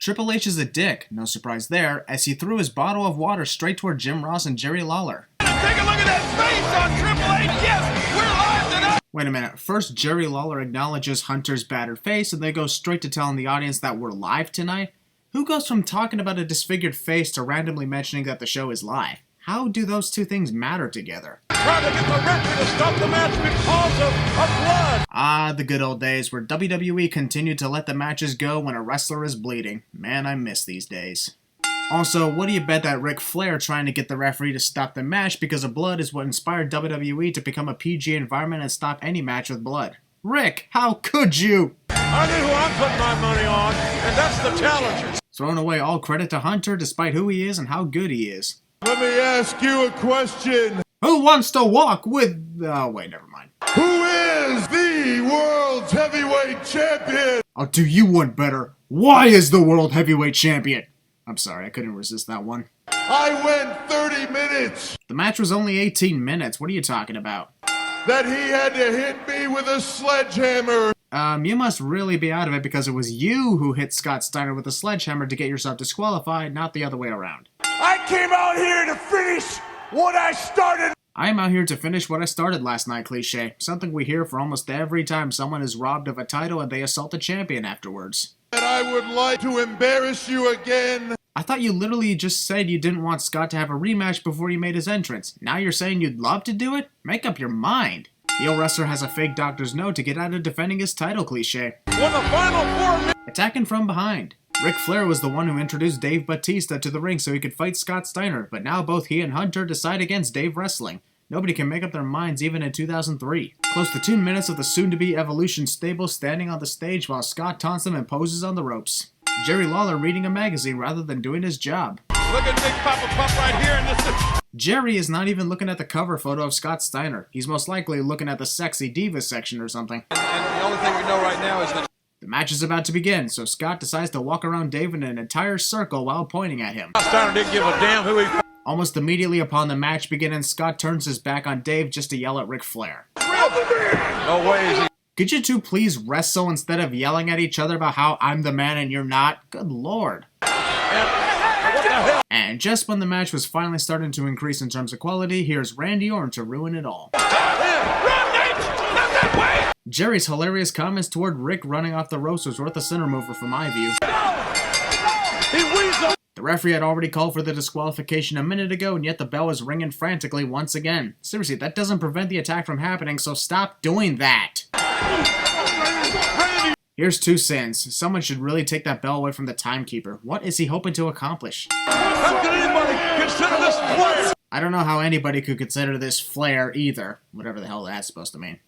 Triple H is a dick, no surprise there, as he threw his bottle of water straight toward Jim Ross and Jerry Lawler. Take a look at that face on Triple H! Yes, we're live tonight! Wait a minute, first Jerry Lawler acknowledges Hunter's battered face and they go straight to telling the audience that we're live tonight? Who goes from talking about a disfigured face to randomly mentioning that the show is live? How do those two things matter together? Trying to get the referee to stop the match because of blood! Ah, the good old days where WWE continued to let the matches go when a wrestler is bleeding. Man, I miss these days. Also, what do you bet that Ric Flair trying to get the referee to stop the match because of blood is what inspired WWE to become a PG environment and stop any match with blood? Rick, how could you? I know who I'm putting my money on, and that's the challenger. Throwing away all credit to Hunter despite who he is and how good he is. Let me ask you a question. Who wants to walk with... Oh, wait, never mind. Who is the world's heavyweight champion? I'll do you one better. Why is the world heavyweight champion? I'm sorry, I couldn't resist that one. I went 30 minutes. The match was only 18 minutes. What are you talking about? That he had to hit me with a sledgehammer. You must really be out of it because it was you who hit Scott Steiner with a sledgehammer to get yourself disqualified, not the other way around. I came out here to finish what I started. I am out here to finish what I started last night, cliche. Something we hear for almost every time someone is robbed of a title and they assault a champion afterwards. And I would like to embarrass you again. I thought you literally just said you didn't want Scott to have a rematch before he made his entrance. Now you're saying you'd love to do it? Make up your mind. Heel wrestler has a fake doctor's note to get out of defending his title, cliche. For the final 4 minutes. Attacking from behind. Ric Flair was the one who introduced Dave Bautista to the ring so he could fight Scott Steiner, but now both he and Hunter decide against Dave wrestling. Nobody can make up their minds even in 2003. Close to 2 minutes of the soon-to-be Evolution stable standing on the stage while Scott taunts them and poses on the ropes. Jerry Lawler reading a magazine rather than doing his job. Look at Big Papa Pup right here, and this is... Jerry is not even looking at the cover photo of Scott Steiner. He's most likely looking at the sexy divas section or something. And the only thing we know right now is that... The match is about to begin, so Scott decides to walk around Dave in an entire circle while pointing at him. Steiner didn't give a damn who he... Almost immediately upon the match beginning, Scott turns his back on Dave just to yell at Ric Flair. No way is he... Could you two please wrestle instead of yelling at each other about how I'm the man and you're not? Good lord. What the hell? And just when the match was finally starting to increase in terms of quality, here's Randy Orton to ruin it all. Run, Nate! Not that way! Jerry's hilarious comments toward Rick running off the ropes was worth a center mover from my view. He weasel! The referee had already called for the disqualification a minute ago, and yet the bell was ringing frantically once again. Seriously, that doesn't prevent the attack from happening, so stop doing that. Here's 2 sins. Someone should really take that bell away from the timekeeper. What is he hoping to accomplish? How can anybody consider this Flair? I don't know how anybody could consider this Flair either. Whatever the hell that's supposed to mean.